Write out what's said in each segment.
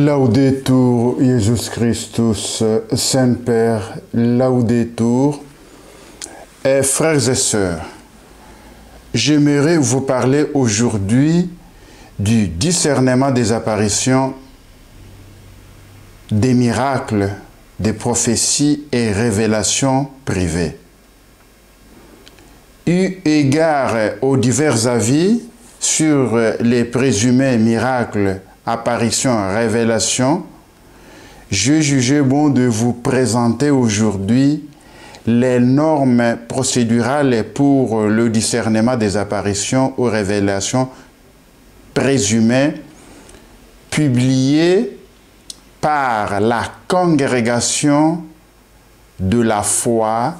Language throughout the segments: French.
Laudetur Jesus Christus, Semper Laudetur. Frères et sœurs, j'aimerais vous parler aujourd'hui du discernement des apparitions, des miracles, des prophéties et révélations privées. Eu égard aux divers avis sur les présumés miracles, apparitions, révélations, je jugeais bon de vous présenter aujourd'hui les normes procédurales pour le discernement des apparitions ou révélations présumées publiées par la Congrégation de la foi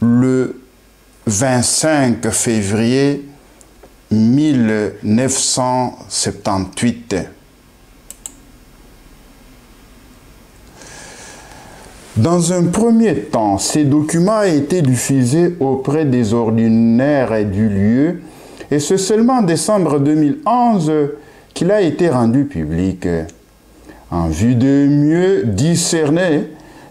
le 25 février 1978. Dans un premier temps, ces documents ont été diffusés auprès des ordinaires du lieu et c'est seulement en décembre 2011 qu'il a été rendu public. En vue de mieux discerner,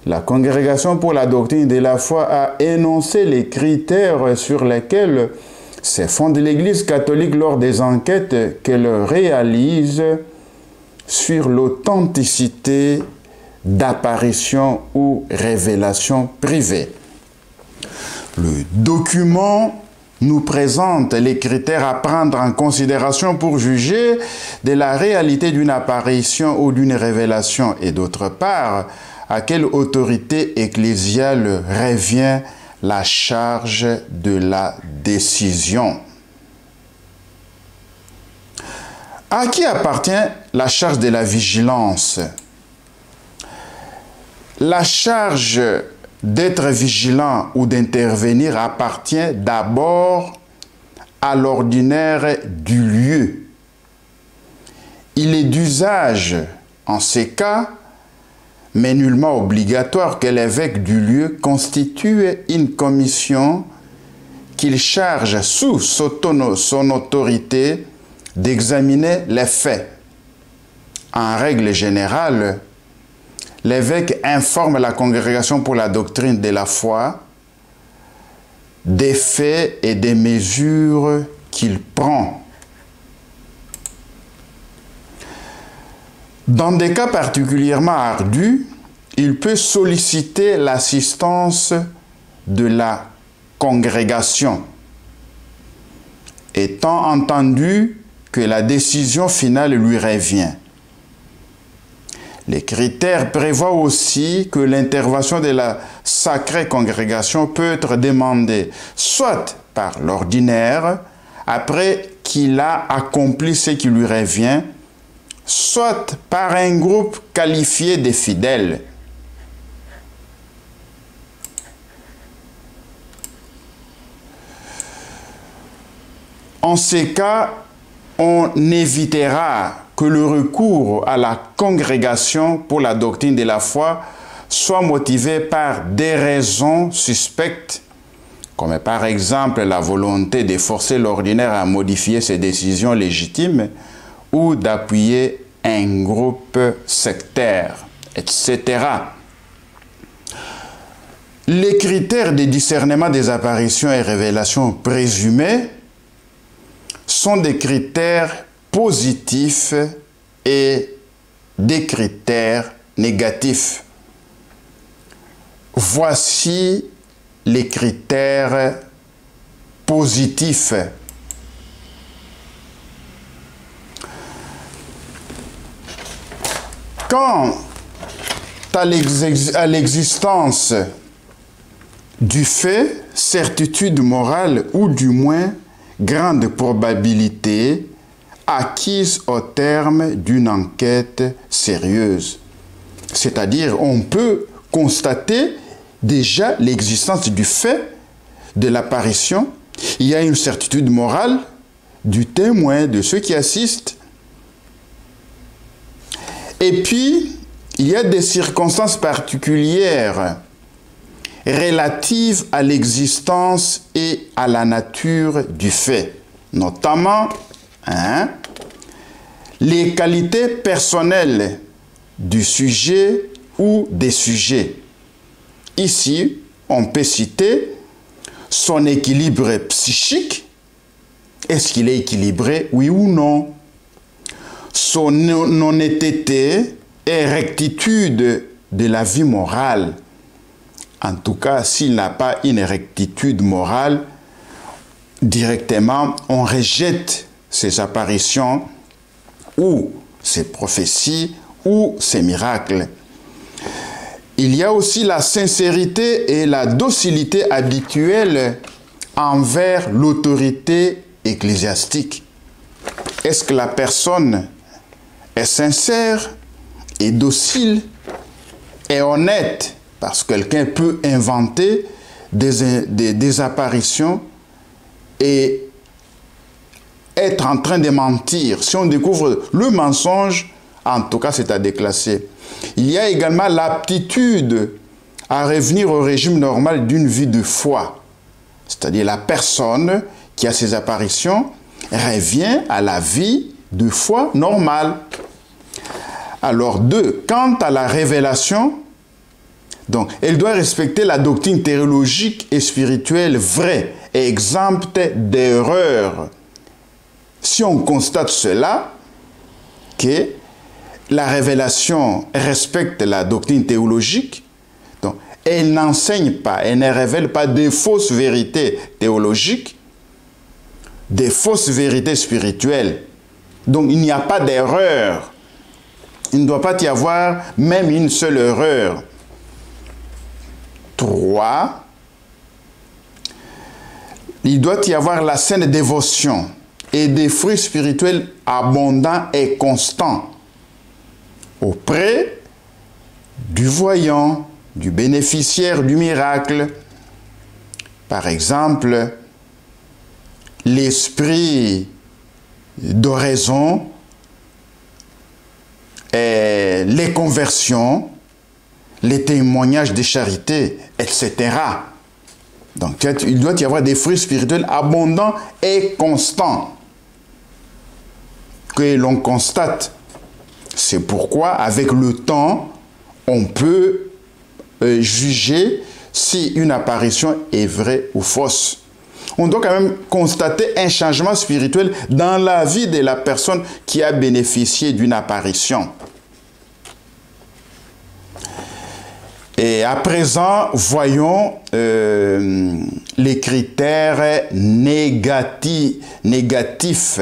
la Congrégation pour la doctrine de la foi a énoncé les critères sur lesquels se fonde l'Église catholique lors des enquêtes qu'elle réalise sur l'authenticité d'apparitions ou révélations privées. Le document nous présente les critères à prendre en considération pour juger de la réalité d'une apparition ou d'une révélation et d'autre part, à quelle autorité ecclésiale revient la charge de la décision. À qui appartient la charge de la vigilance? La charge d'être vigilant ou d'intervenir appartient d'abord à l'ordinaire du lieu. Il est d'usage, en ces cas, mais nullement obligatoire que l'évêque du lieu constitue une commission qu'il charge sous son autorité d'examiner les faits. En règle générale, l'évêque informe la Congrégation pour la doctrine de la foi des faits et des mesures qu'il prend. Dans des cas particulièrement ardus, il peut solliciter l'assistance de la congrégation, étant entendu que la décision finale lui revient. Les critères prévoient aussi que l'intervention de la sacrée congrégation peut être demandée soit par l'ordinaire, après qu'il a accompli ce qui lui revient, soit par un groupe qualifié de fidèles. En ces cas, on évitera que le recours à la congrégation pour la doctrine de la foi soit motivé par des raisons suspectes, comme par exemple la volonté de forcer l'ordinaire à modifier ses décisions légitimes ou d'appuyer un groupe sectaire, etc. Les critères de discernement des apparitions et révélations présumées sont des critères positifs et des critères négatifs. Voici les critères positifs. Quant à l'existence du fait, certitude morale ou du moins grande probabilité acquise au terme d'une enquête sérieuse. C'est-à-dire, on peut constater déjà l'existence du fait de l'apparition. Il y a une certitude morale du témoin, de ceux qui assistent. Et puis, il y a des circonstances particulières relatives à l'existence et à la nature du fait. Notamment, les qualités personnelles du sujet ou des sujets. Ici, on peut citer son équilibre psychique. Est-ce qu'il est équilibré, oui ou non? Son honnêteté et rectitude de la vie morale. En tout cas, s'il n'a pas une rectitude morale, directement, on rejette ses apparitions ou ses prophéties ou ses miracles. Il y a aussi la sincérité et la docilité habituelle envers l'autorité ecclésiastique. Est-ce que la personne est sincère et docile et honnête? Parce que quelqu'un peut inventer des apparitions et être en train de mentir. Si on découvre le mensonge, en tout cas, c'est à déclasser. Il y a également l'aptitude à revenir au régime normal d'une vie de foi. C'est-à-dire la personne qui a ces apparitions revient à la vie de foi normale. Alors, 2. Quant à la révélation, donc, elle doit respecter la doctrine théologique et spirituelle vraie et exempte d'erreurs. Si on constate cela, que la révélation respecte la doctrine théologique, donc elle n'enseigne pas, elle ne révèle pas des fausses vérités théologiques, des fausses vérités spirituelles. Donc il n'y a pas d'erreur. Il ne doit pas y avoir même une seule erreur. 3. Il doit y avoir la saine dévotion et des fruits spirituels abondants et constants auprès du voyant, du bénéficiaire du miracle. Par exemple, l'esprit d'oraison, et les conversions, les témoignages de charité, etc. Donc, il doit y avoir des fruits spirituels abondants et constants que l'on constate. C'est pourquoi, avec le temps, on peut juger si une apparition est vraie ou fausse. On doit quand même constater un changement spirituel dans la vie de la personne qui a bénéficié d'une apparition. Et à présent, voyons les critères négatifs.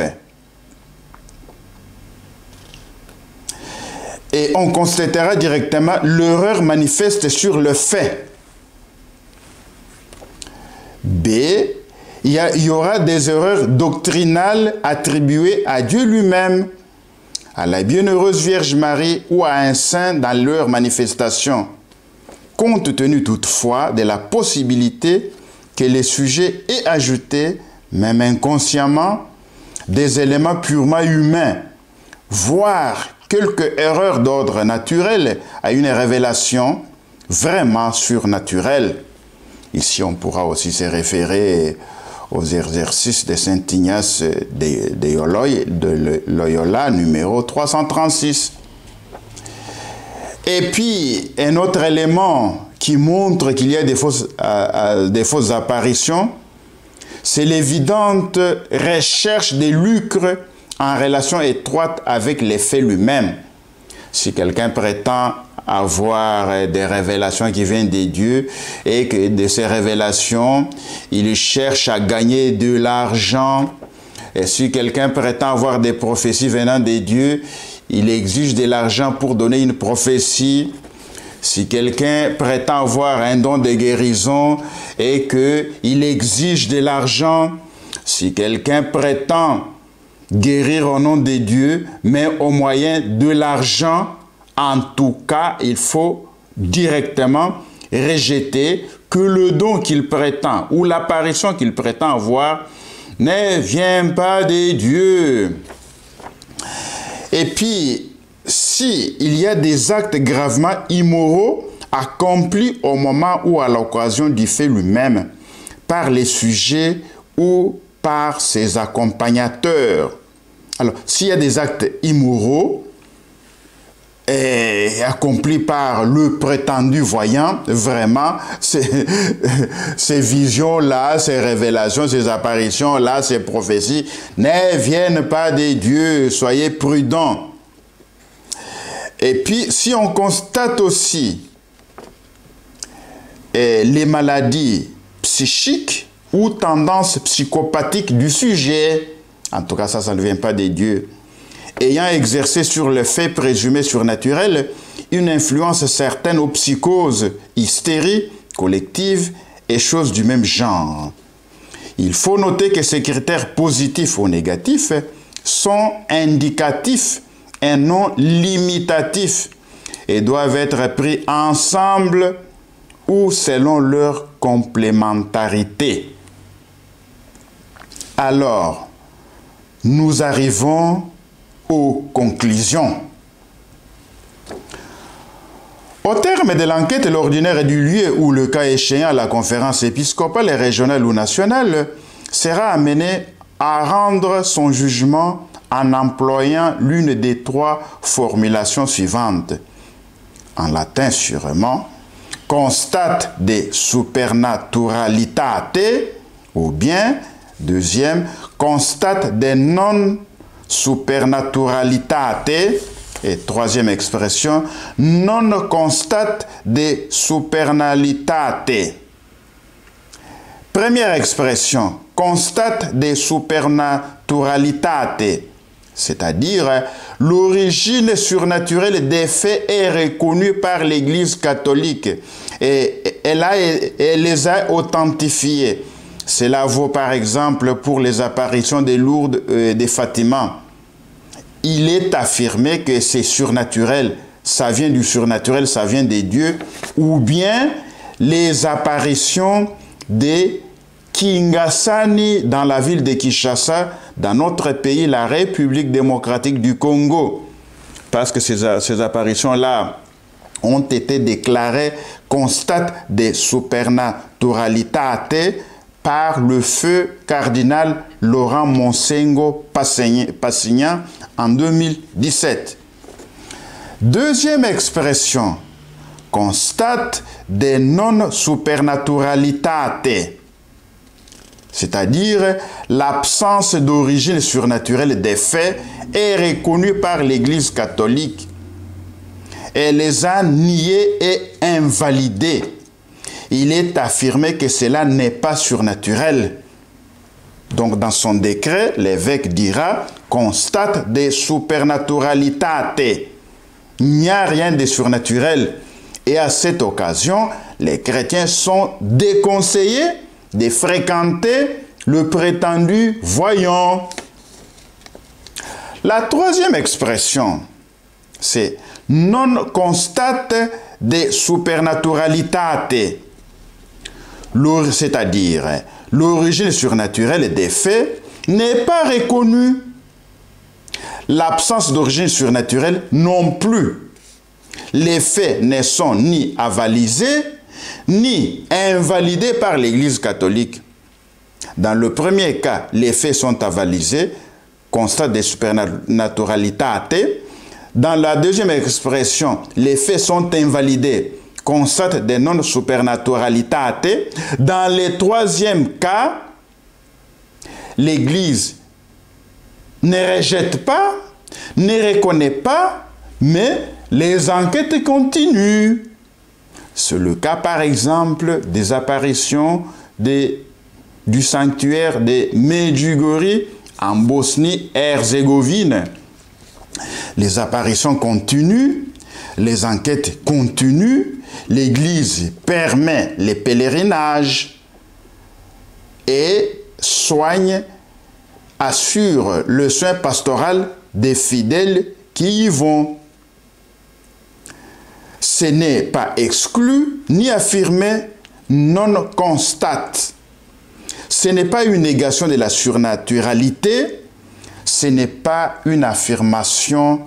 Et on constatera directement l'erreur manifeste sur le fait. B. Il y aura des erreurs doctrinales attribuées à Dieu lui-même, à la bienheureuse Vierge Marie ou à un saint dans leur manifestation, compte tenu toutefois de la possibilité que les sujets aient ajouté, même inconsciemment, des éléments purement humains, voire quelques erreurs d'ordre naturel à une révélation vraiment surnaturelle. Ici, on pourra aussi se référer aux exercices de Saint Ignace de Loyola, numéro 336. Et puis, un autre élément qui montre qu'il y a des fausses apparitions, c'est l'évidente recherche des lucres en relation étroite avec les faits lui-même. Si quelqu'un prétend avoir des révélations qui viennent de Dieu et que de ces révélations, il cherche à gagner de l'argent, et si quelqu'un prétend avoir des prophéties venant de Dieu, il exige de l'argent pour donner une prophétie. Si quelqu'un prétend avoir un don de guérison et qu'il exige de l'argent, si quelqu'un prétend guérir au nom de Dieu, mais au moyen de l'argent, en tout cas, il faut directement rejeter que le don qu'il prétend ou l'apparition qu'il prétend avoir ne vient pas de Dieu. Et puis, s'il y a des actes gravement immoraux accomplis au moment ou à l'occasion du fait lui-même, par les sujets ou par ses accompagnateurs, Alors, s'il y a des actes immoraux et accomplis par le prétendu voyant, vraiment, ces visions-là, ces révélations, ces apparitions-là, ces prophéties ne viennent pas des dieux. Soyez prudents. Et puis, si on constate aussi les maladies psychiques ou tendances psychopathiques du sujet, en tout cas ça ne vient pas des dieux, ayant exercé sur le fait présumé surnaturel une influence certaine aux psychoses, hystérie collective et choses du même genre. Il faut noter que ces critères positifs ou négatifs sont indicatifs et non limitatifs et doivent être pris ensemble ou selon leur complémentarité. Alors, nous arrivons aux conclusions. Au terme de l'enquête, l'ordinaire du lieu où, le cas échéant, la conférence épiscopale, régionale ou nationale sera amenée à rendre son jugement en employant l'une des trois formulations suivantes. En latin sûrement, constate de supernaturalitate, ou bien, deuxième, constate de non supernaturalitate, et troisième expression, non constate de supernalitate. Première expression, constate de supernaturalitate, c'est-à-dire l'origine surnaturelle des faits est reconnue par l'Église catholique et elle les a authentifiés. Cela vaut par exemple pour les apparitions des Lourdes et des Fatima. Il est affirmé que c'est surnaturel, ça vient du surnaturel, ça vient des dieux, ou bien les apparitions des Kingasani dans la ville de Kinshasa, dans notre pays, la République démocratique du Congo. Parce que ces apparitions-là ont été déclarées constate de supernaturalitate par le feu cardinal Laurent Monsengo Passignan en 2017. Deuxième expression, constate de non supernaturalitate, c'est-à-dire l'absence d'origine surnaturelle des faits est reconnue par l'Église catholique. Elle les a niés et invalidés. Il est affirmé que cela n'est pas surnaturel. Donc dans son décret, l'évêque dira « constate de supernaturalitate ». Il n'y a rien de surnaturel. Et à cette occasion, les chrétiens sont déconseillés de fréquenter le prétendu voyant. La troisième expression, c'est « non constate de supernaturalitate », c'est-à-dire l'origine surnaturelle des faits n'est pas reconnue. L'absence d'origine surnaturelle non plus. Les faits ne sont ni avalisés, ni invalidés par l'Église catholique. Dans le premier cas, les faits sont avalisés, constat de supernaturalitate. Dans la deuxième expression, les faits sont invalidés, constate de non supernaturalitate. Dans le troisième cas, l'Église ne rejette pas, ne reconnaît pas, mais les enquêtes continuent. C'est le cas, par exemple, des apparitions du sanctuaire de Medjugorje en Bosnie-Herzégovine. Les apparitions continuent, les enquêtes continuent, l'Église permet les pèlerinages et soigne, assure le soin pastoral des fidèles qui y vont. Ce n'est pas exclu ni affirmé, non constate. Ce n'est pas une négation de la surnaturalité, ce n'est pas une affirmation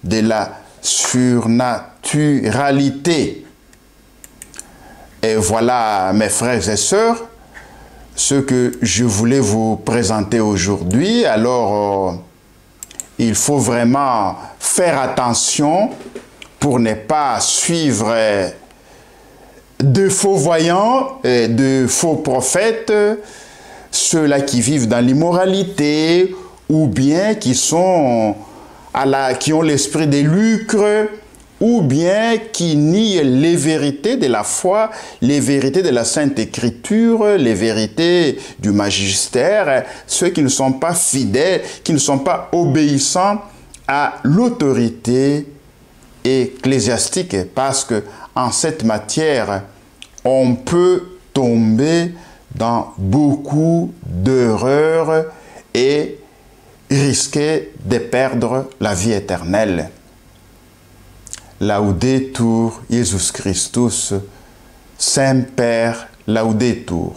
de la surnaturalité. Et voilà, mes frères et sœurs, ce que je voulais vous présenter aujourd'hui. Alors, il faut vraiment faire attention pour ne pas suivre de faux voyants, de faux prophètes, ceux-là qui vivent dans l'immoralité ou bien qui ont l'esprit des lucres, ou bien qui nient les vérités de la foi, les vérités de la Sainte Écriture, les vérités du magistère, ceux qui ne sont pas fidèles, qui ne sont pas obéissants à l'autorité ecclésiastique, parce que en cette matière, on peut tomber dans beaucoup d'erreurs et risquer de perdre la vie éternelle. Laudetur Jesus Christus, Semper Laudetur.